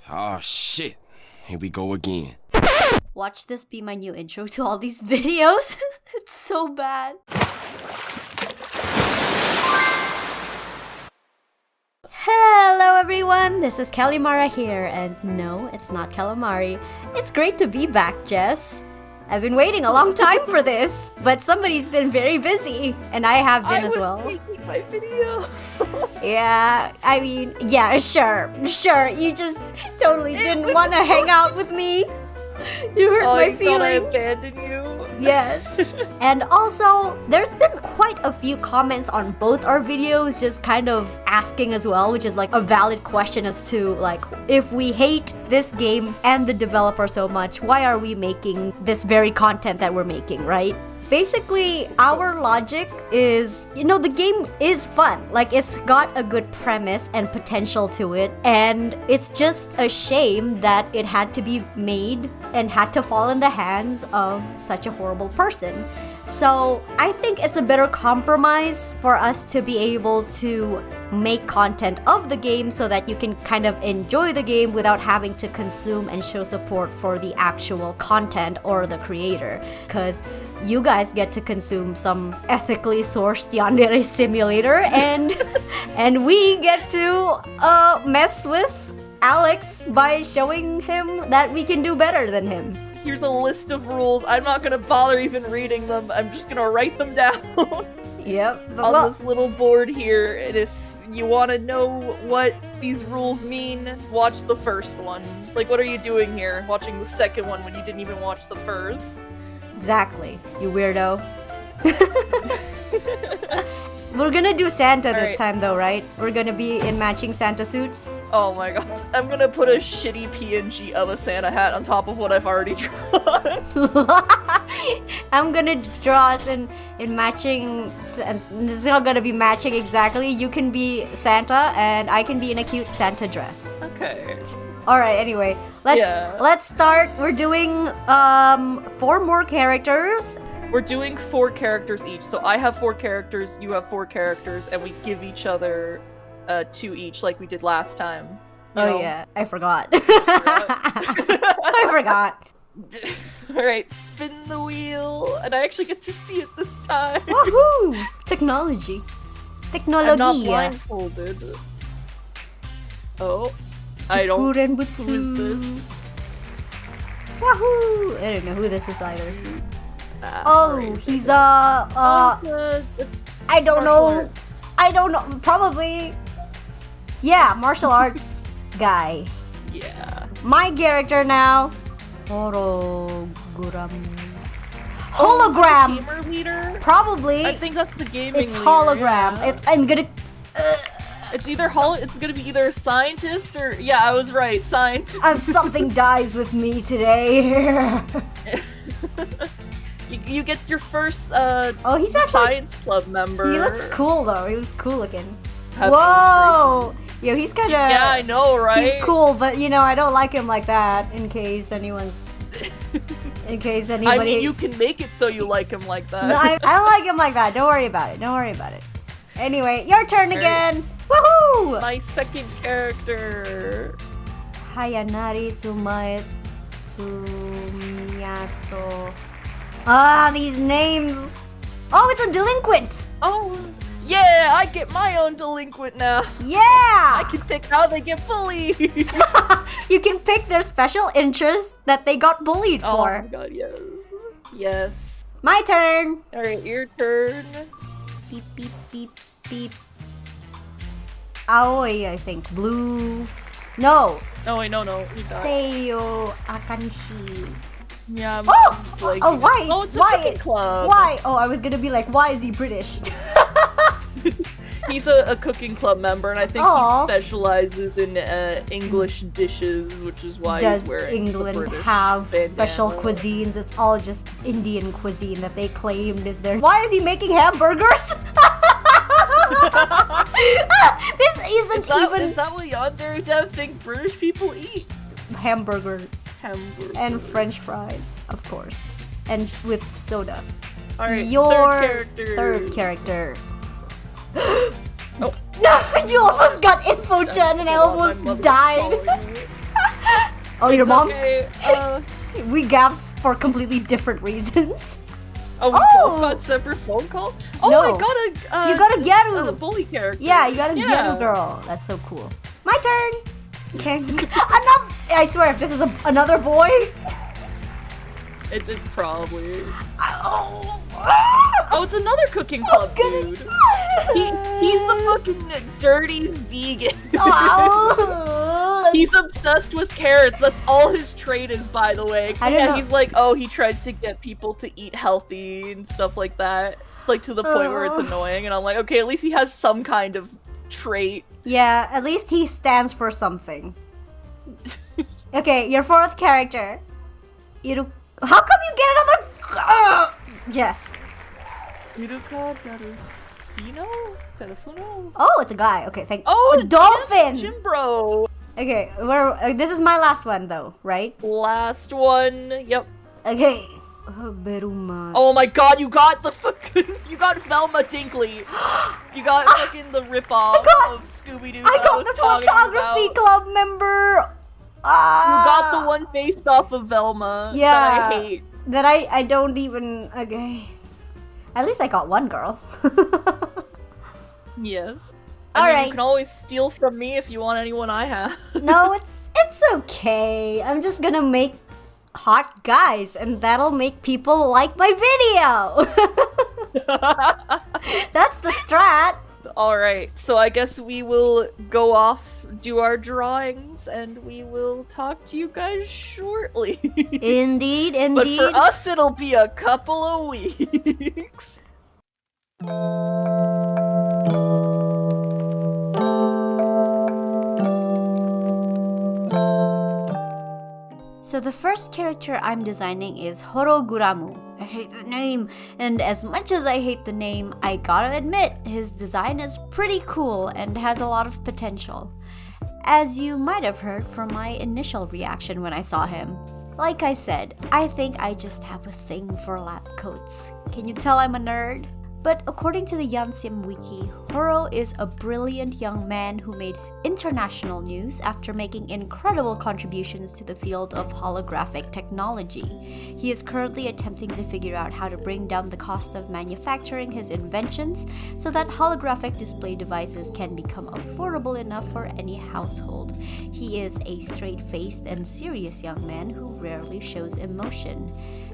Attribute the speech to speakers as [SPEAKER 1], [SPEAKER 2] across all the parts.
[SPEAKER 1] Oh shit, here we go again.
[SPEAKER 2] Watch this be my new intro to all these videos. It's so bad. Hello everyone, this is Callimara here, and no, it's not calamari. It's great to be back, Jess. I've been waiting a long time for this, but somebody's been very busy, and I have been as well.
[SPEAKER 3] I was making my video.
[SPEAKER 2] Yeah, I mean, yeah, sure, you just totally didn't want to hang out with me. You hurt my feelings.
[SPEAKER 3] Thought I abandoned you?
[SPEAKER 2] Yes. And also, there's been quite a few comments on both our videos just kind of asking as well, which is like a valid question as to like, if we hate this game and the developer so much, why are we making this very content that we're making, right? Basically, our logic is, the game is fun. Like, it's got a good premise and potential to it, and it's just a shame that it had to be made and had to fall in the hands of such a horrible person. So, I think it's a better compromise for us to be able to make content of the game so that you can kind of enjoy the game without having to consume and show support for the actual content or the creator. Because you guys get to consume some ethically sourced yandere simulator, and we get to mess with Alex by showing him that we can do better than him.
[SPEAKER 3] Here's a list of rules. I'm not gonna bother even reading them. I'm just gonna write them down.
[SPEAKER 2] Yep.
[SPEAKER 3] On this little board here, and if you want to know what these rules mean, watch the first one. Like, what are you doing here? Watching the second one when you didn't even watch the first?
[SPEAKER 2] Exactly, you weirdo. We're gonna do Santa this time though, right? We're gonna be in matching Santa suits.
[SPEAKER 3] Oh my god. I'm gonna put a shitty PNG of a Santa hat on top of what I've already drawn.
[SPEAKER 2] I'm gonna draw us in matching, it's not gonna be matching exactly. You can be Santa and I can be in a cute Santa dress.
[SPEAKER 3] Okay.
[SPEAKER 2] Alright, anyway, let's start. We're doing 4 more characters.
[SPEAKER 3] We're doing 4 characters each. So I have 4 characters, you have 4 characters, and we give each other 2 each like we did last time. You know?
[SPEAKER 2] Yeah, I forgot. I forgot.
[SPEAKER 3] Alright, spin the wheel, and I actually get to see it this time.
[SPEAKER 2] Woohoo! Technology. Technology.
[SPEAKER 3] I'm not blindfolded. Oh, I don't.
[SPEAKER 2] Juku Renbutsu.
[SPEAKER 3] Who is this?
[SPEAKER 2] Wahoo! I don't know who this is either. He's I don't know. I don't know. Probably. Yeah, martial arts guy.
[SPEAKER 3] Yeah.
[SPEAKER 2] My character now. Horo Guramu. Hologram.
[SPEAKER 3] Gamer leader?
[SPEAKER 2] Probably.
[SPEAKER 3] I think that's the gaming
[SPEAKER 2] It's
[SPEAKER 3] leader,
[SPEAKER 2] hologram.
[SPEAKER 3] yeah.
[SPEAKER 2] I'm gonna.
[SPEAKER 3] It's either it's gonna be either a scientist or I was right, scientist.
[SPEAKER 2] Something dies with me today.
[SPEAKER 3] You get your first
[SPEAKER 2] he's actually
[SPEAKER 3] science club member.
[SPEAKER 2] He looks cool though. He was cool looking.
[SPEAKER 3] That's
[SPEAKER 2] Whoa! Yo, he's kind of.
[SPEAKER 3] Yeah, I know, right?
[SPEAKER 2] He's cool, but I don't like him like that. In case anybody.
[SPEAKER 3] I mean, you can make it so you like him like that.
[SPEAKER 2] No, I don't like him like that. Don't worry about it. Anyway, your turn again. Woohoo!
[SPEAKER 3] My second character.
[SPEAKER 2] Hayanari Sumae Sumiyato. These names. Oh, it's a delinquent.
[SPEAKER 3] Oh, yeah, I get my own delinquent now.
[SPEAKER 2] Yeah.
[SPEAKER 3] I can pick how they get bullied.
[SPEAKER 2] You can pick their special interest that they got bullied for.
[SPEAKER 3] Oh my god, yes. Yes.
[SPEAKER 2] My turn.
[SPEAKER 3] Alright, your turn.
[SPEAKER 2] Beep, beep, beep, beep. Aoi, I think. Blue. No.
[SPEAKER 3] Oh, wait, no. You got
[SPEAKER 2] Seiyo Akanshi.
[SPEAKER 3] Yeah,
[SPEAKER 2] why?
[SPEAKER 3] Oh, it's a
[SPEAKER 2] why?
[SPEAKER 3] cooking club.
[SPEAKER 2] Why? Oh, I was gonna be like, why is he British?
[SPEAKER 3] He's a cooking club member, and I think
[SPEAKER 2] Aww.
[SPEAKER 3] he specializes in English dishes, which is why
[SPEAKER 2] Does
[SPEAKER 3] he's wearing
[SPEAKER 2] England
[SPEAKER 3] the British
[SPEAKER 2] have
[SPEAKER 3] bandana.
[SPEAKER 2] special cuisines? It's all just Indian cuisine that they claimed is their. Why is he making hamburgers? This isn't even.
[SPEAKER 3] Is that what yandere dev think British people eat?
[SPEAKER 2] Hamburgers.
[SPEAKER 3] Hamburgers.
[SPEAKER 2] And French fries, of course. And with soda.
[SPEAKER 3] Alright,
[SPEAKER 2] Your
[SPEAKER 3] third character.
[SPEAKER 2] Oh. No, you almost got info gen and I almost died. Oh, your
[SPEAKER 3] It's
[SPEAKER 2] mom's?
[SPEAKER 3] okay.
[SPEAKER 2] We gasp for completely different reasons.
[SPEAKER 3] Oh, we
[SPEAKER 2] Oh!
[SPEAKER 3] both got separate phone calls? Oh,
[SPEAKER 2] No.
[SPEAKER 3] I got a...
[SPEAKER 2] You got a Gyaru.
[SPEAKER 3] The bully character.
[SPEAKER 2] Yeah, you got a Gyaru girl. That's so cool. My turn! Okay. Another... I swear, if this is another boy...
[SPEAKER 3] It's probably...
[SPEAKER 2] Oh,
[SPEAKER 3] Oh, it's another cooking club dude. He's the fucking dirty vegan.
[SPEAKER 2] Oh.
[SPEAKER 3] He's obsessed with carrots. That's all his trait is, by the way.
[SPEAKER 2] I don't know.
[SPEAKER 3] He's like, oh, he tries to get people to eat healthy and stuff like that. Like, to the point where it's annoying. And I'm like, okay, at least he has some kind of trait.
[SPEAKER 2] Yeah, at least he stands for something. Okay, your fourth character. How come you get another... Jess.
[SPEAKER 3] Iruka Dorufino?
[SPEAKER 2] Oh, it's a guy. Okay, thank...
[SPEAKER 3] Oh,
[SPEAKER 2] a dolphin!
[SPEAKER 3] Jimbro!
[SPEAKER 2] Okay, this is my last one though, right?
[SPEAKER 3] Last one. Yep.
[SPEAKER 2] Okay. Beruma.
[SPEAKER 3] Oh my god, you got the fucking... You got Velma Dinkley. You got fucking the ripoff of Scooby-Doo
[SPEAKER 2] I got
[SPEAKER 3] was
[SPEAKER 2] the
[SPEAKER 3] talking
[SPEAKER 2] photography
[SPEAKER 3] about.
[SPEAKER 2] club member!
[SPEAKER 3] You got the one based off of Velma that I hate.
[SPEAKER 2] That I don't even... Okay. At least I got one girl.
[SPEAKER 3] Yes.
[SPEAKER 2] All
[SPEAKER 3] I mean,
[SPEAKER 2] right.
[SPEAKER 3] you can always steal from me if you want anyone I have.
[SPEAKER 2] No, it's okay. I'm just gonna make hot guys, and that'll make people like my video. That's the strat.
[SPEAKER 3] Alright, so I guess we will go off, do our drawings, and we will talk to you guys shortly.
[SPEAKER 2] Indeed, indeed.
[SPEAKER 3] But for us, it'll be a couple of weeks.
[SPEAKER 2] So the first character I'm designing is Horo Guramu. I hate the name, and as much as I hate the name, I gotta admit, his design is pretty cool and has a lot of potential. As you might have heard from my initial reaction when I saw him. Like I said, I think I just have a thing for lab coats. Can you tell I'm a nerd? But according to the YanSim wiki, Horo is a brilliant young man who made international news after making incredible contributions to the field of holographic technology. He is currently attempting to figure out how to bring down the cost of manufacturing his inventions so that holographic display devices can become affordable enough for any household. He is a straight-faced and serious young man who rarely shows emotion.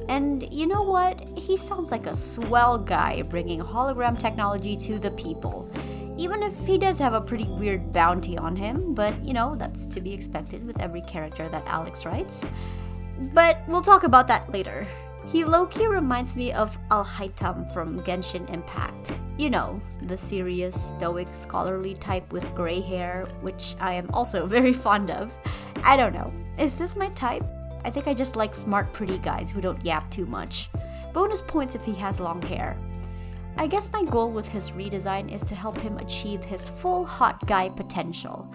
[SPEAKER 2] And you know what? He sounds like a swell guy bringing hologram technology to the people. Even if he does have a pretty weird bounty on him, but you know, that's to be expected with every character that Alex writes. But we'll talk about that later. He low-key reminds me of Al-Haitam from Genshin Impact. You know, the serious, stoic, scholarly type with gray hair, which I am also very fond of. I don't know, is this my type? I think I just like smart, pretty guys who don't yap too much. Bonus points if he has long hair. I guess my goal with his redesign is to help him achieve his full hot guy potential.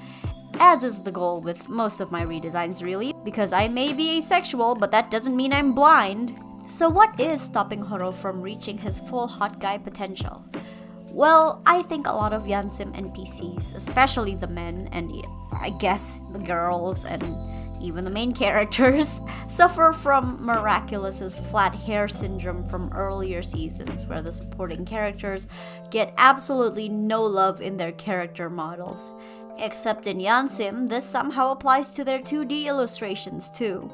[SPEAKER 2] As is the goal with most of my redesigns really, because I may be asexual, but that doesn't mean I'm blind. So what is stopping Horo from reaching his full hot guy potential? Well, I think a lot of YanSim NPCs, especially the men, and I guess the girls, and even the main characters, suffer from Miraculous's flat hair syndrome from earlier seasons, where the supporting characters get absolutely no love in their character models. Except in YanSim, this somehow applies to their 2D illustrations too.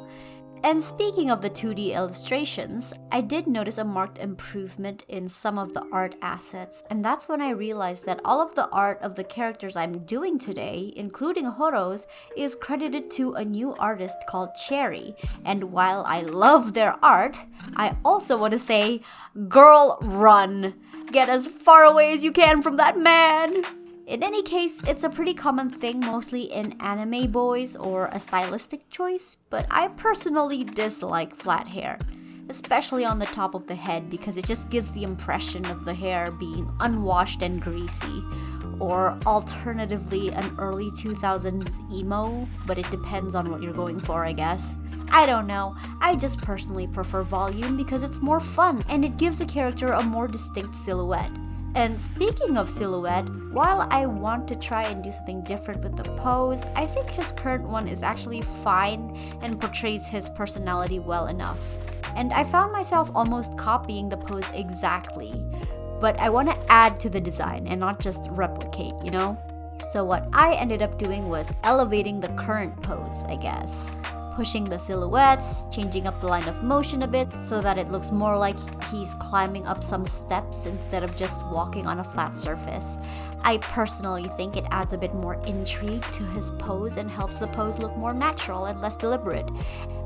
[SPEAKER 2] And speaking of the 2D illustrations, I did notice a marked improvement in some of the art assets, and that's when I realized that all of the art of the characters I'm doing today, including Horo's, is credited to a new artist called Cherry. And while I love their art, I also want to say, girl, run! Get as far away as you can from that man! In any case, it's a pretty common thing mostly in anime boys or a stylistic choice, but I personally dislike flat hair, especially on the top of the head because it just gives the impression of the hair being unwashed and greasy, or alternatively an early 2000s emo, but it depends on what you're going for, I guess. I don't know, I just personally prefer volume because it's more fun and it gives a character a more distinct silhouette. And speaking of silhouette, while I want to try and do something different with the pose, I think his current one is actually fine and portrays his personality well enough. And I found myself almost copying the pose exactly, but I want to add to the design and not just replicate, you know? So what I ended up doing was elevating the current pose, I guess. Pushing the silhouettes, changing up the line of motion a bit so that it looks more like he's climbing up some steps instead of just walking on a flat surface. I personally think it adds a bit more intrigue to his pose and helps the pose look more natural and less deliberate.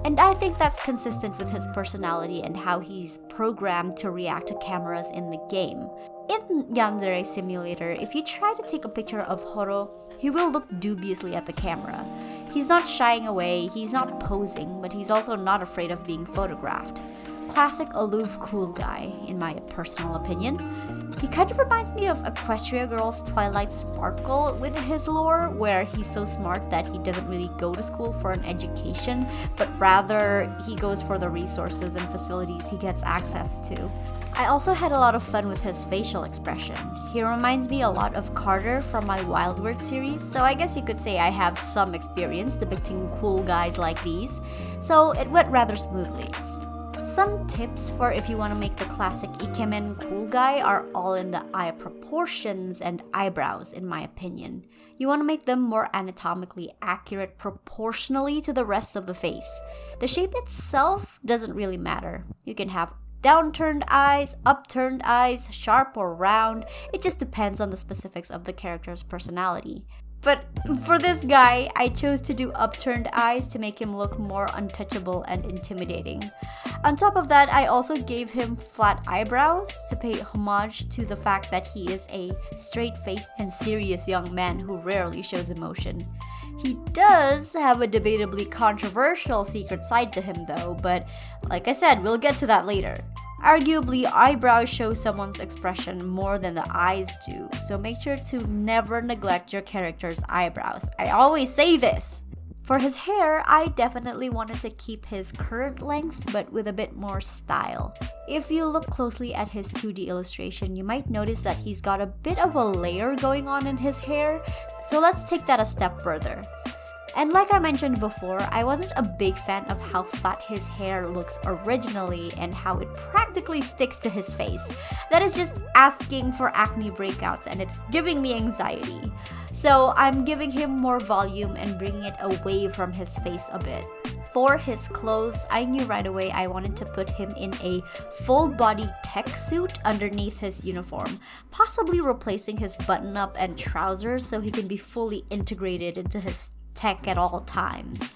[SPEAKER 2] And I think that's consistent with his personality and how he's programmed to react to cameras in the game. In Yandere Simulator, if you try to take a picture of Horo, he will look dubiously at the camera. He's not shying away, he's not posing, but he's also not afraid of being photographed. Classic aloof cool guy, in my personal opinion. He kind of reminds me of Equestria Girl's Twilight Sparkle with his lore, where he's so smart that he doesn't really go to school for an education, but rather he goes for the resources and facilities he gets access to. I also had a lot of fun with his facial expression. He reminds me a lot of Carter from my Wildward series, so I guess you could say I have some experience depicting cool guys like these, so it went rather smoothly. Some tips for if you want to make the classic ikemen cool guy are all in the eye proportions and eyebrows, in my opinion. You want to make them more anatomically accurate proportionally to the rest of the face. The shape itself doesn't really matter. You can have downturned eyes, upturned eyes, sharp or round. It just depends on the specifics of the character's personality. But for this guy, I chose to do upturned eyes to make him look more untouchable and intimidating. On top of that, I also gave him flat eyebrows to pay homage to the fact that he is a straight-faced and serious young man who rarely shows emotion. He does have a debatably controversial secret side to him though, but like I said, we'll get to that later. Arguably, eyebrows show someone's expression more than the eyes do, so make sure to never neglect your character's eyebrows. I always say this! For his hair, I definitely wanted to keep his current length, but with a bit more style. If you look closely at his 2D illustration, you might notice that he's got a bit of a layer going on in his hair, so let's take that a step further. And like I mentioned before, I wasn't a big fan of how flat his hair looks originally and how it practically sticks to his face. That is just asking for acne breakouts and it's giving me anxiety. So I'm giving him more volume and bringing it away from his face a bit. For his clothes, I knew right away I wanted to put him in a full-body tech suit underneath his uniform, possibly replacing his button-up and trousers so he can be fully integrated into his tech at all times.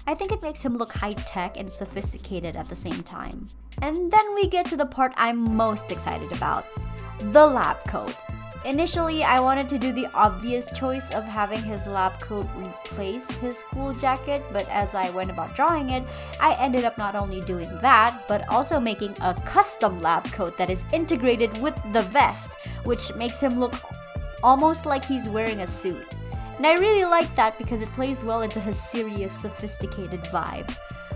[SPEAKER 2] I think it makes him look high-tech and sophisticated at the same time. And then we get to the part I'm most excited about, the lab coat. Initially, I wanted to do the obvious choice of having his lab coat replace his school jacket, but as I went about drawing it, I ended up not only doing that, but also making a custom lab coat that is integrated with the vest, which makes him look almost like he's wearing a suit. And I really like that because it plays well into his serious, sophisticated vibe.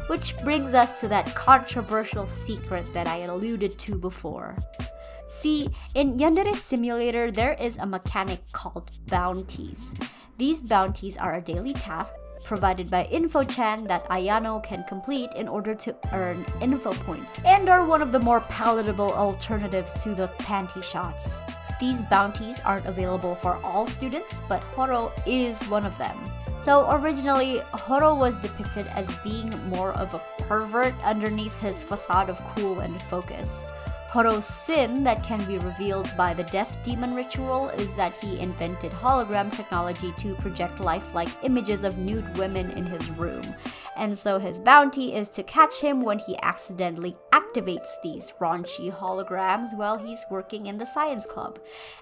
[SPEAKER 2] Which brings us to that controversial secret that I alluded to before. See, in Yandere Simulator, there is a mechanic called bounties. These bounties are a daily task provided by InfoChan that Ayano can complete in order to earn info points, and are one of the more palatable alternatives to the panty shots. These bounties aren't available for all students, but Horo is one of them. So originally, Horo was depicted as being more of a pervert underneath his facade of cool and focus. Horo's sin that can be revealed by the death demon ritual is that he invented hologram technology to project lifelike images of nude women in his room. And so his bounty is to catch him when he accidentally activates these raunchy holograms while he's working in the science club.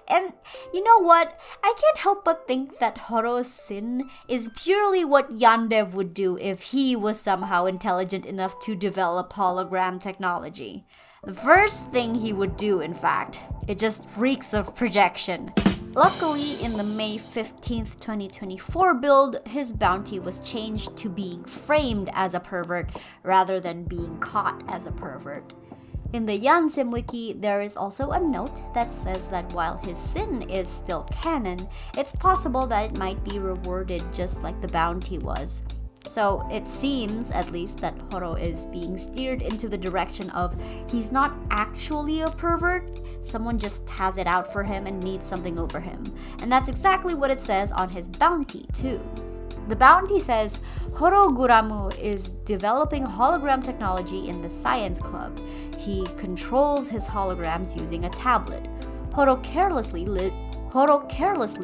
[SPEAKER 2] And you know what? I can't help but think that Horo's sin is purely what Yandev would do if he was somehow intelligent enough to develop hologram technology. The first thing he would do, in fact. It just reeks of projection. Luckily, in the May 15th, 2024 build, his bounty was changed to being framed as a pervert rather than being caught as a pervert. In the YanSim wiki, there is also a note that says that while his sin is still canon, it's possible that it might be rewarded just like the bounty was. So it seems, at least, that Horo is being steered into the direction of he's not actually a pervert, someone just has it out for him and needs something over him. And that's exactly what it says on his bounty, too. The bounty says, Horo Guramu is developing hologram technology in the science club. He controls his holograms using a tablet. Horo carelessly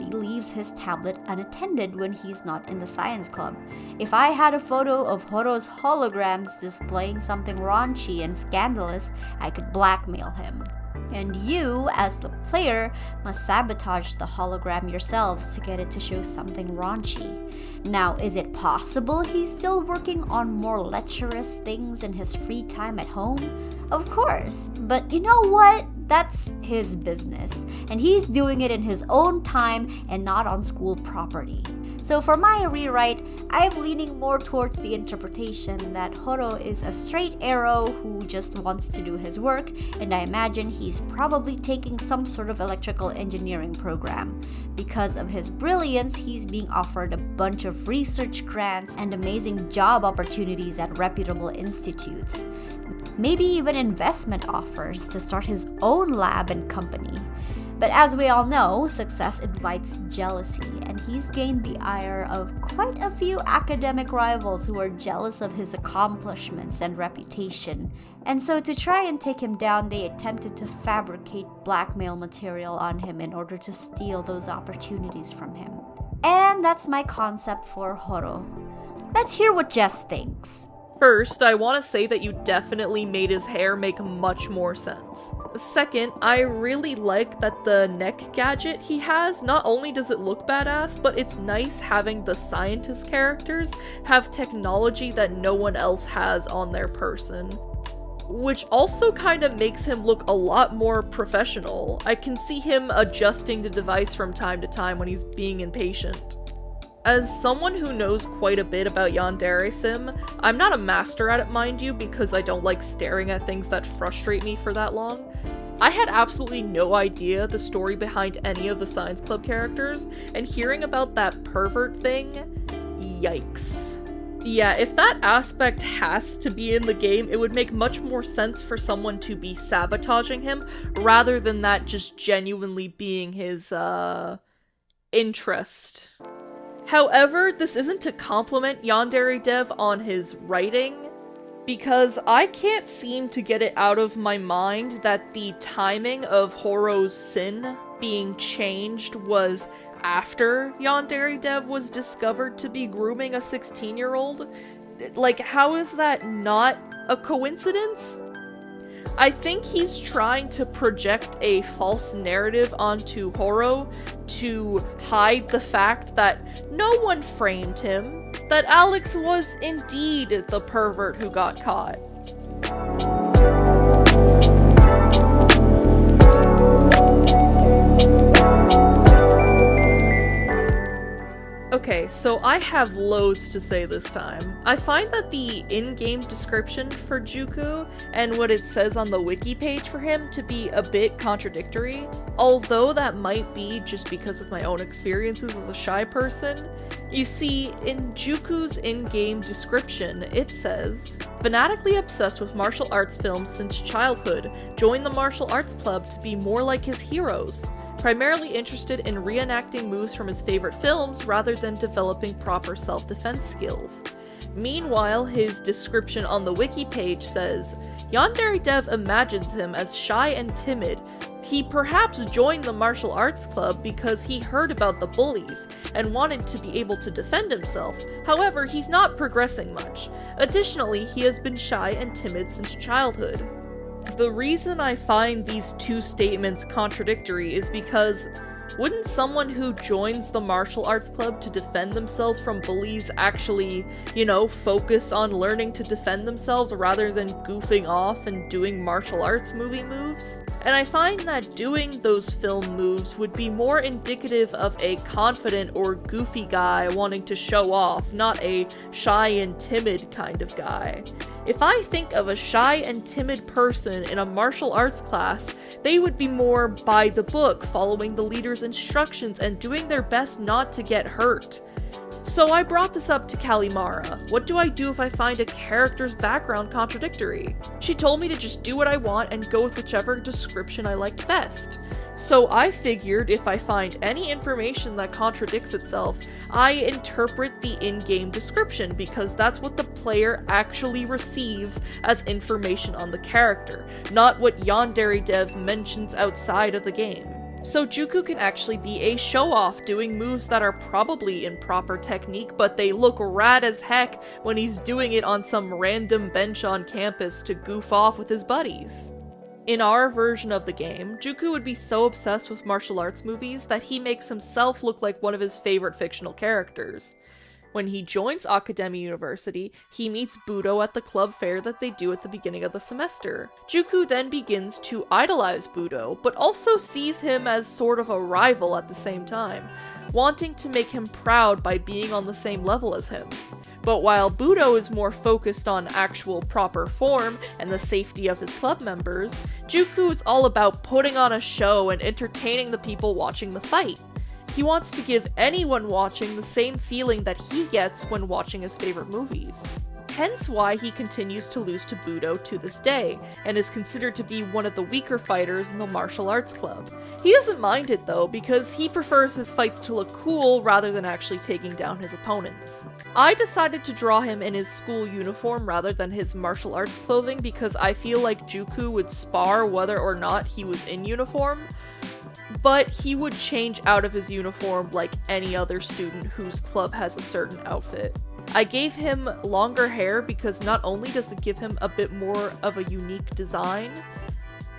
[SPEAKER 2] leaves his tablet unattended when he's not in the science club. If I had a photo of Horo's holograms displaying something raunchy and scandalous, I could blackmail him. And you, as the player, must sabotage the hologram yourselves to get it to show something raunchy. Now, is it possible he's still working on more lecherous things in his free time at home? Of course, but you know what? That's his business, and he's doing it in his own time and not on school property. So for my rewrite, I'm leaning more towards the interpretation that Horo is a straight arrow who just wants to do his work, and I imagine he's probably taking some sort of electrical engineering program. Because of his brilliance, he's being offered a bunch of research grants and amazing job opportunities at reputable institutes. Maybe even investment offers to start his own lab and company. But as we all know, success invites jealousy, and he's gained the ire of quite a few academic rivals who are jealous of his accomplishments and reputation. And so to try and take him down, they attempted to fabricate blackmail material on him in order to steal those opportunities from him. And that's my concept for Horo. Let's hear what Jess thinks.
[SPEAKER 3] First, I want to say that you definitely made his hair make much more sense. Second, I really like that the neck gadget he has, not only does it look badass, but it's nice having the scientist characters have technology that no one else has on their person. Which also kind of makes him look a lot more professional. I can see him adjusting the device from time to time when he's being impatient. As someone who knows quite a bit about YanSim, I'm not a master at it, mind you, because I don't like staring at things that frustrate me for that long. I had absolutely no idea the story behind any of the Science Club characters, and hearing about that pervert thing, yikes. Yeah, if that aspect has to be in the game, it would make much more sense for someone to be sabotaging him, rather than that just genuinely being his, interest. However, this isn't to compliment Yandere Dev on his writing, because I can't seem to get it out of my mind that the timing of Horo's sin being changed was after Yandere Dev was discovered to be grooming a 16-year-old. Like, how is that not a coincidence? I think he's trying to project a false narrative onto Horo to hide the fact that no one framed him, that Alex was indeed the pervert who got caught. Okay, so I have loads to say this time. I find that the in-game description for Juku and what it says on the wiki page for him to be a bit contradictory, although that might be just because of my own experiences as a shy person. You see, in Juku's in-game description, it says, "Fanatically obsessed with martial arts films since childhood, joined the martial arts club to be more like his heroes. Primarily interested in reenacting moves from his favorite films rather than developing proper self-defense skills." Meanwhile, his description on the wiki page says, "Yandere Dev imagines him as shy and timid. He perhaps joined the martial arts club because he heard about the bullies and wanted to be able to defend himself. However, he's not progressing much. Additionally, he has been shy and timid since childhood." The reason I find these two statements contradictory is because Wouldn't someone who joins the martial arts club to defend themselves from bullies actually, focus on learning to defend themselves rather than goofing off and doing martial arts movie moves? And I find that doing those film moves would be more indicative of a confident or goofy guy wanting to show off, not a shy and timid kind of guy. If I think of a shy and timid person in a martial arts class, they would be more by the book, following the leader's instructions and doing their best not to get hurt. So I brought this up to Callimara. What do I do if I find a character's background contradictory? She told me to just do what I want and go with whichever description I liked best. So I figured if I find any information that contradicts itself, I interpret the in-game description, because that's what the player actually receives as information on the character, not what Yandere Dev mentions outside of the game. So Juku can actually be a show-off, doing moves that are probably in proper technique, but they look rad as heck when he's doing it on some random bench on campus to goof off with his buddies. In our version of the game, Juku would be so obsessed with martial arts movies that he makes himself look like one of his favorite fictional characters. When he joins Akademi University, he meets Budo at the club fair that they do at the beginning of the semester. Juku then begins to idolize Budo, but also sees him as sort of a rival at the same time, wanting to make him proud by being on the same level as him. But while Budo is more focused on actual proper form and the safety of his club members, Juku is all about putting on a show and entertaining the people watching the fight. He wants to give anyone watching the same feeling that he gets when watching his favorite movies. Hence why he continues to lose to Budo to this day, and is considered to be one of the weaker fighters in the martial arts club. He doesn't mind it though, because he prefers his fights to look cool rather than actually taking down his opponents. I decided to draw him in his school uniform rather than his martial arts clothing because I feel like Juku would spar whether or not he was in uniform, but he would change out of his uniform like any other student whose club has a certain outfit. I gave him longer hair because not only does it give him a bit more of a unique design,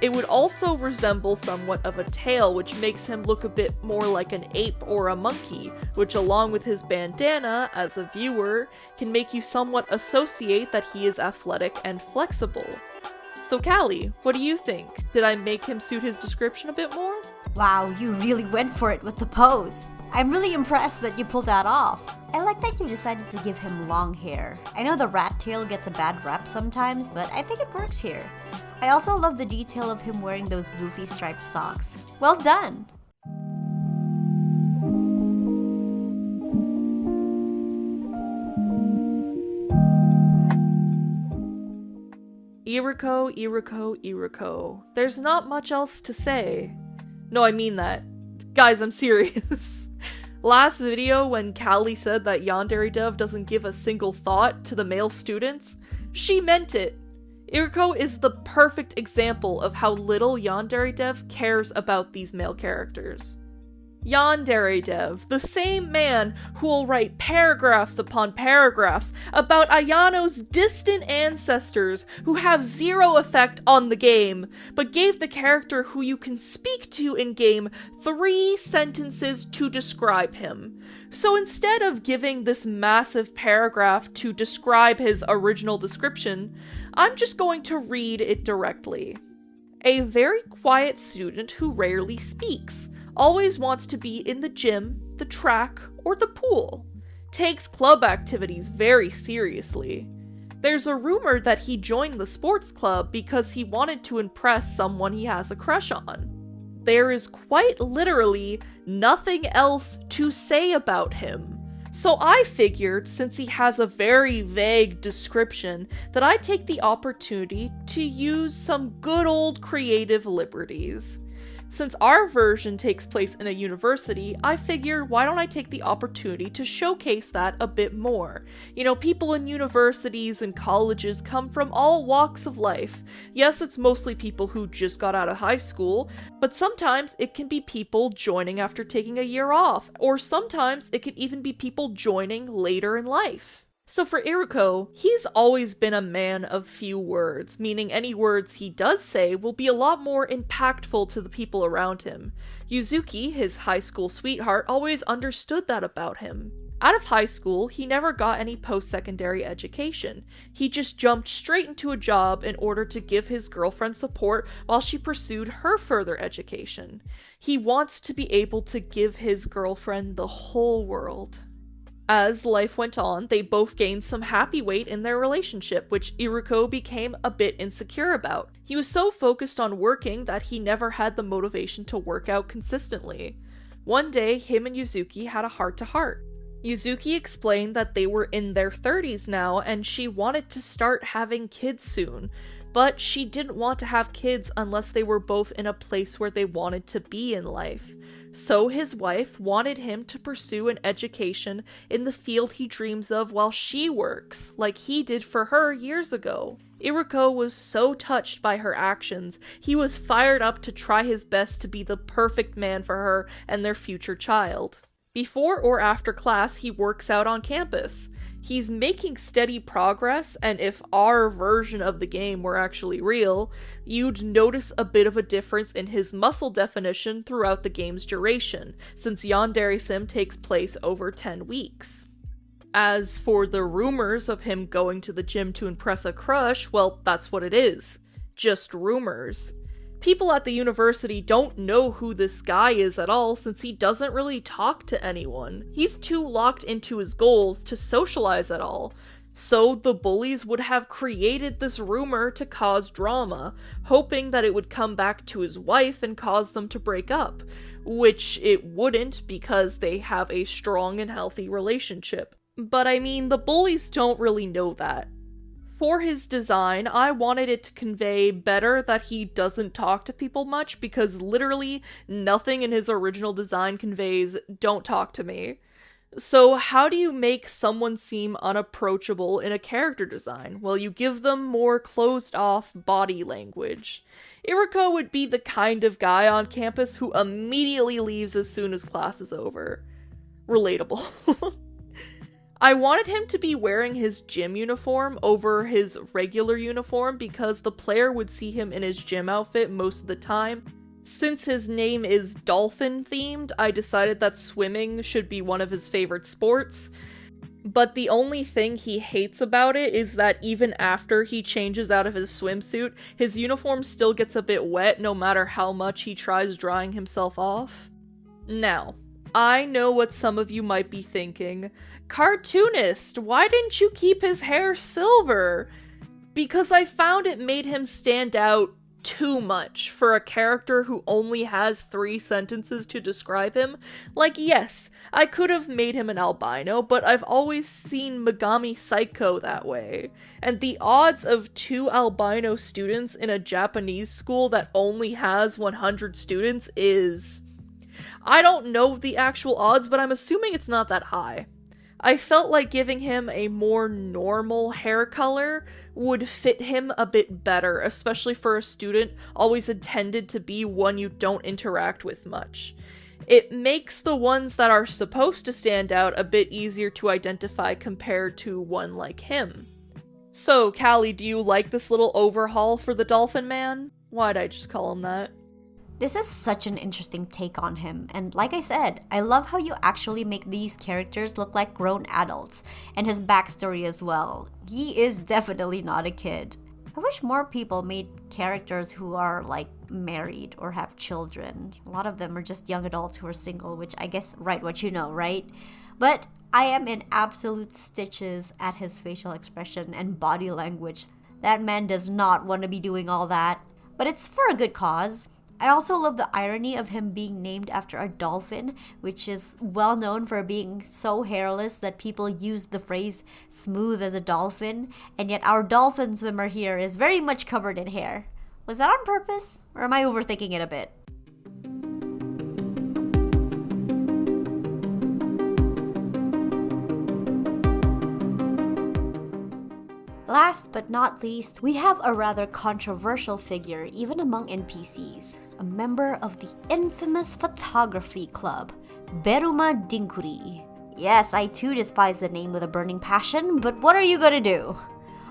[SPEAKER 3] it would also resemble somewhat of a tail, which makes him look a bit more like an ape or a monkey, which along with his bandana, as a viewer, can make you somewhat associate that he is athletic and flexible. So Callie, what do you think? Did I make him suit his description a bit more?
[SPEAKER 2] Wow, you really went for it with the pose. I'm really impressed that you pulled that off. I like that you decided to give him long hair. I know the rat tail gets a bad rep sometimes, but I think it works here. I also love the detail of him wearing those goofy striped socks. Well done!
[SPEAKER 3] Iruko. There's not much else to say. No, I mean that. Guys, I'm serious. Last video, when Callie said that Yandere Dev doesn't give a single thought to the male students, she meant it. Iruko is the perfect example of how little Yandere Dev cares about these male characters. Yandere Dev, the same man who will write paragraphs upon paragraphs about Ayano's distant ancestors who have zero effect on the game, but gave the character who you can speak to in-game 3 sentences to describe him. So instead of giving this massive paragraph to describe his original description, I'm just going to read it directly. A very quiet student who rarely speaks. Always wants to be in the gym, the track, or the pool. Takes club activities very seriously. There's a rumor that he joined the sports club because he wanted to impress someone he has a crush on. There is quite literally nothing else to say about him. So I figured, since he has a very vague description, that I'd take the opportunity to use some good old creative liberties. Since our version takes place in a university, I figured why don't I take the opportunity to showcase that a bit more. You know, people in universities and colleges come from all walks of life. Yes, it's mostly people who just got out of high school, but sometimes it can be people joining after taking a year off, or sometimes it can even be people joining later in life. So for Iruka, he's always been a man of few words, meaning any words he does say will be a lot more impactful to the people around him. Yuzuki, his high school sweetheart, always understood that about him. Out of high school, he never got any post-secondary education. He just jumped straight into a job in order to give his girlfriend support while she pursued her further education. He wants to be able to give his girlfriend the whole world. As life went on, they both gained some happy weight in their relationship, which Iruka became a bit insecure about. He was so focused on working that he never had the motivation to work out consistently. One day, him and Yuzuki had a heart-to-heart. Yuzuki explained that they were in their 30s now and she wanted to start having kids soon, but she didn't want to have kids unless they were both in a place where they wanted to be in life. So his wife wanted him to pursue an education in the field he dreams of while she works, like he did for her years ago. Iruka was so touched by her actions, he was fired up to try his best to be the perfect man for her and their future child. Before or after class, he works out on campus. He's making steady progress, and if our version of the game were actually real, you'd notice a bit of a difference in his muscle definition throughout the game's duration, since YanSim takes place over 10 weeks. As for the rumors of him going to the gym to impress a crush, well, that's what it is. Just rumors. People at the university don't know who this guy is at all since he doesn't really talk to anyone. He's too locked into his goals to socialize at all. So the bullies would have created this rumor to cause drama, hoping that it would come back to his wife and cause them to break up, which it wouldn't because they have a strong and healthy relationship. But I mean, the bullies don't really know that. For his design, I wanted it to convey better that he doesn't talk to people much because literally nothing in his original design conveys, "don't talk to me." So how do you make someone seem unapproachable in a character design? Well, you give them more closed-off body language. Iruka would be the kind of guy on campus who immediately leaves as soon as class is over. Relatable. I wanted him to be wearing his gym uniform over his regular uniform because the player would see him in his gym outfit most of the time. Since his name is dolphin themed, I decided that swimming should be one of his favorite sports. But the only thing he hates about it is that even after he changes out of his swimsuit, his uniform still gets a bit wet no matter how much he tries drying himself off. Now, I know what some of you might be thinking. Cartoonist, why didn't you keep his hair silver? Because I found it made him stand out too much for a character who only has 3 sentences to describe him. Like, yes, I could have made him an albino, but I've always seen Megami Psycho that way. And the odds of 2 albino students in a Japanese school that only has 100 students is... I don't know the actual odds, but I'm assuming it's not that high. I felt like giving him a more normal hair color would fit him a bit better, especially for a student always intended to be one you don't interact with much. It makes the ones that are supposed to stand out a bit easier to identify compared to one like him. So, Callie, do you like this little overhaul for the Dolphin Man? Why'd I just call him that?
[SPEAKER 2] This is such an interesting take on him, and like I said, I love how you actually make these characters look like grown adults, and his backstory as well. He is definitely not a kid. I wish more people made characters who are like married or have children. A lot of them are just young adults who are single, which I guess write what you know, right? But I am in absolute stitches at his facial expression and body language. That man does not want to be doing all that, but it's for a good cause. I also love the irony of him being named after a dolphin, which is well known for being so hairless that people use the phrase smooth as a dolphin, and yet our dolphin swimmer here is very much covered in hair. Was that on purpose, or am I overthinking it a bit? Last but not least, we have a rather controversial figure even among NPCs, a member of the infamous photography club, Beruma Dinkuri. Yes, I too despise the name with a burning passion, but what are you gonna do?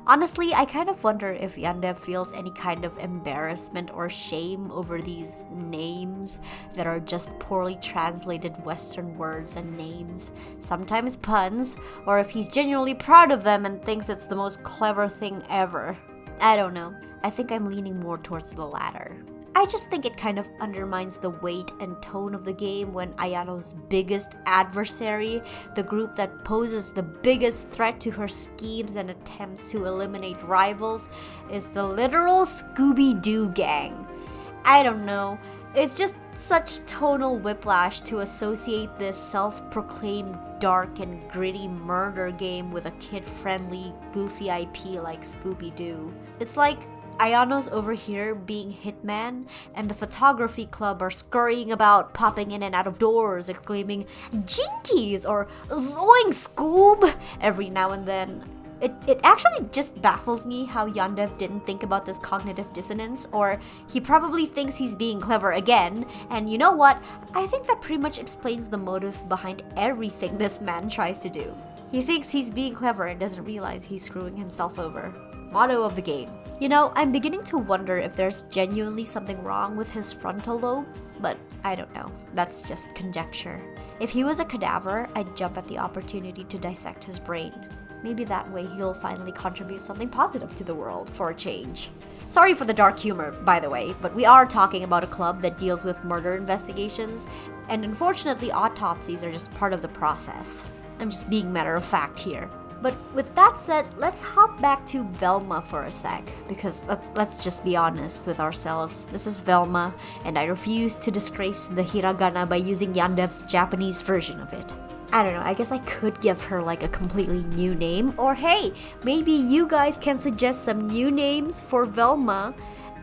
[SPEAKER 2] Honestly, I kind of wonder if Yandev feels any kind of embarrassment or shame over these names that are just poorly translated Western words and names, sometimes puns, or if he's genuinely proud of them and thinks it's the most clever thing ever. I don't know. I think I'm leaning more towards the latter. I just think it kind of undermines the weight and tone of the game when Ayano's biggest adversary, the group that poses the biggest threat to her schemes and attempts to eliminate rivals, is the literal Scooby-Doo gang. I don't know, it's just such tonal whiplash to associate this self-proclaimed dark and gritty murder game with a kid-friendly, goofy IP like Scooby-Doo. It's like Ayano's over here being hitman, and the photography club are scurrying about, popping in and out of doors, exclaiming "Jinkies!" or "Zoing Scoob!" every now and then. It actually just baffles me how Yandev didn't think about this cognitive dissonance, or he probably thinks he's being clever again, and you know what? I think that pretty much explains the motive behind everything this man tries to do. He thinks he's being clever and doesn't realize he's screwing himself over. Motto of the game. You know, I'm beginning to wonder if there's genuinely something wrong with his frontal lobe, but I don't know. That's just conjecture. If he was a cadaver, I'd jump at the opportunity to dissect his brain. Maybe that way he'll finally contribute something positive to the world for a change. Sorry for the dark humor, by the way, but we are talking about a club that deals with murder investigations, and unfortunately autopsies are just part of the process. I'm just being matter of fact here. But with that said, let's hop back to Velma for a sec, because let's just be honest with ourselves. This is Velma, and I refuse to disgrace the hiragana by using Yandev's Japanese version of it. I don't know, I guess I could give her like a completely new name, or hey, maybe you guys can suggest some new names for Velma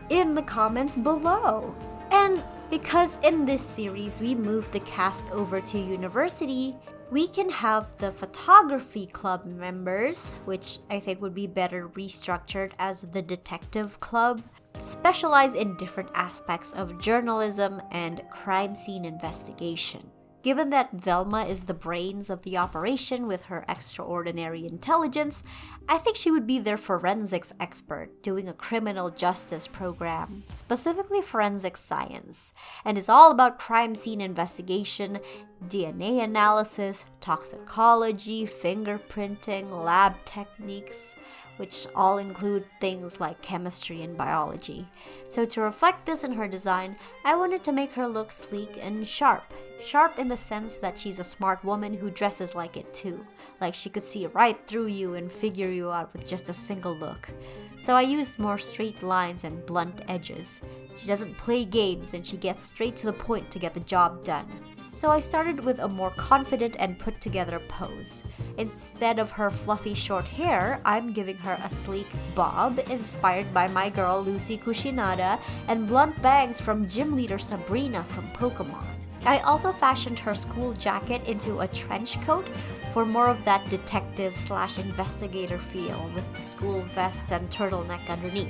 [SPEAKER 2] in the comments below. And because in this series we moved the cast over to university, we can have the photography club members, which I think would be better restructured as the detective club, specialize in different aspects of journalism and crime scene investigation. Given that Velma is the brains of the operation with her extraordinary intelligence, I think she would be their forensics expert doing a criminal justice program, specifically forensic science, and is all about crime scene investigation, DNA analysis, toxicology, fingerprinting, lab techniques, which all include things like chemistry and biology. So to reflect this in her design, I wanted to make her look sleek and sharp. Sharp in the sense that she's a smart woman who dresses like it too. Like she could see right through you and figure you out with just a single look. So I used more straight lines and blunt edges. She doesn't play games and she gets straight to the point to get the job done. So I started with a more confident and put together pose. Instead of her fluffy short hair, I'm giving her a sleek bob inspired by my girl Lucy Kushinada and blunt bangs from gym leader Sabrina from Pokemon. I also fashioned her school jacket into a trench coat for more of that detective/investigator feel with the school vests and turtleneck underneath.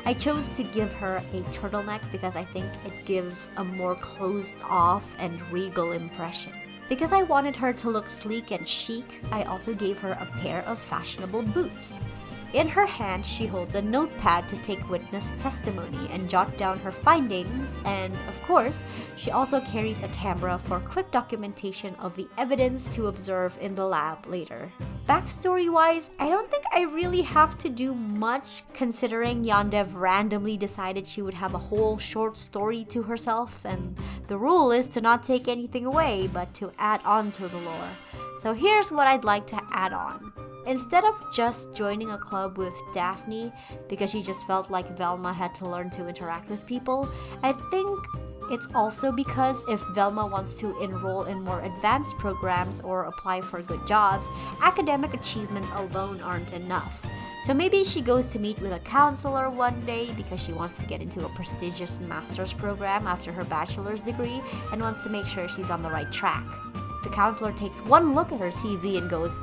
[SPEAKER 2] I chose to give her a turtleneck because I think it gives a more closed off and regal impression. Because I wanted her to look sleek and chic, I also gave her a pair of fashionable boots. In her hand, she holds a notepad to take witness testimony and jot down her findings, and of course, she also carries a camera for quick documentation of the evidence to observe in the lab later. Backstory-wise, I don't think I really have to do much, considering Yandev randomly decided she would have a whole short story to herself, and the rule is to not take anything away, but to add on to the lore. So here's what I'd like to add on. Instead of just joining a club with Daphne because she just felt like Velma had to learn to interact with people, I think it's also because if Velma wants to enroll in more advanced programs or apply for good jobs, academic achievements alone aren't enough. So maybe she goes to meet with a counselor one day because she wants to get into a prestigious master's program after her bachelor's degree and wants to make sure she's on the right track. The counselor takes one look at her CV and goes,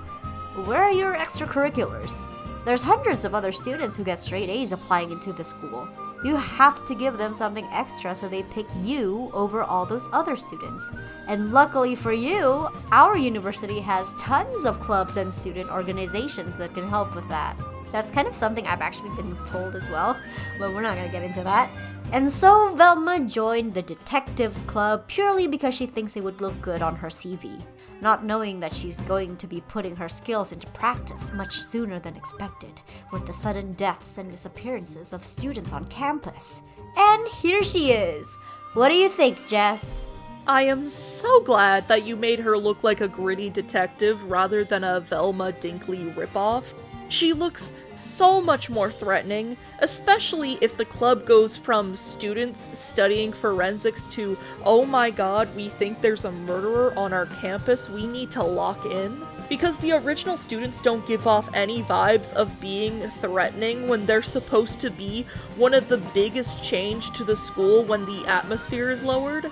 [SPEAKER 2] "Where are your extracurriculars? There's hundreds of other students who get straight A's applying into this school. you have to give them something extra so they pick you over all those other students. And luckily for you, our university has tons of clubs and student organizations that can help with that. That's kind of something I've actually been told as well, but we're not gonna get into that. And so Velma joined the Detectives Club purely because she thinks it would look good on her CV, not knowing that she's going to be putting her skills into practice much sooner than expected, with the sudden deaths and disappearances of students on campus. And here she is! What do you think, Jess?
[SPEAKER 3] I am so glad that you made her look like a gritty detective rather than a Velma Dinkley ripoff. She looks so much more threatening, especially if the club goes from students studying forensics to, oh my god, we think there's a murderer on our campus, we need to lock in. Because the original students don't give off any vibes of being threatening when they're supposed to be one of the biggest change to the school when the atmosphere is lowered.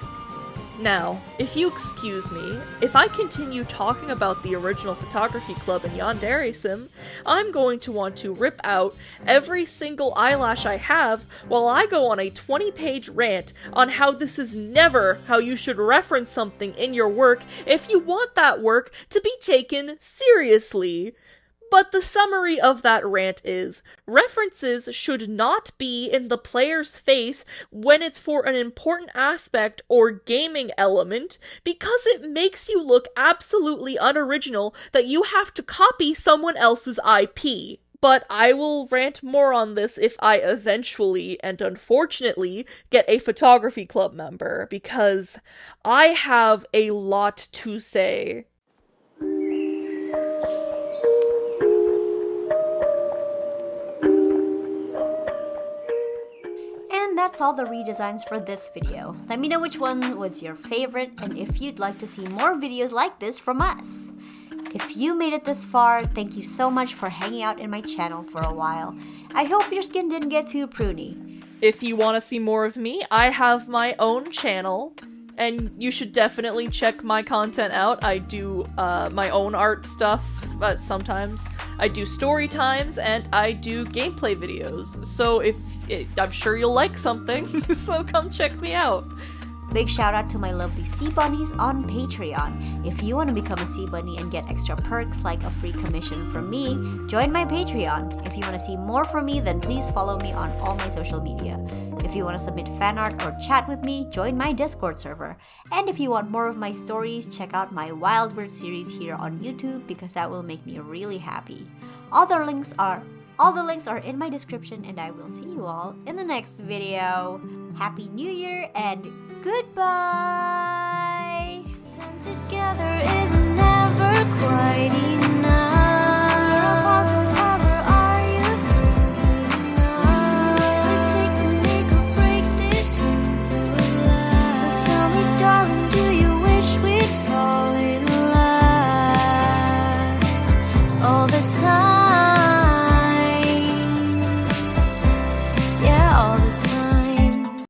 [SPEAKER 3] Now, if you excuse me, if I continue talking about the original photography club in YanSim, I'm going to want to rip out every single eyelash I have while I go on a 20-page rant on how this is never how you should reference something in your work if you want that work to be taken seriously. But the summary of that rant is, references should not be in the player's face when it's for an important aspect or gaming element, because it makes you look absolutely unoriginal that you have to copy someone else's IP. But I will rant more on this if I eventually, and unfortunately, get a photography club member, because I have a lot to say.
[SPEAKER 2] That's all the redesigns for this video. Let me know which one was your favorite and if you'd like to see more videos like this from us. If you made it this far, thank you so much for hanging out in my channel for a while. I hope your skin didn't get too pruny.
[SPEAKER 3] If you want to see more of me, I have my own channel, and you should definitely check my content out. I do my own art stuff, but sometimes I do story times and I do gameplay videos. So I'm sure you'll like something, so come check me out.
[SPEAKER 2] Big shout out to my lovely sea bunnies on Patreon. If you want to become a sea bunny and get extra perks like a free commission from me, join my Patreon. If you want to see more from me, then please follow me on all my social media. If you want to submit fan art or chat with me, join my Discord server. And if you want more of my stories, check out my Wild Weird series here on YouTube because that will make me really happy. All the links are in my description, and I will see you all in the next video. Happy New Year and goodbye!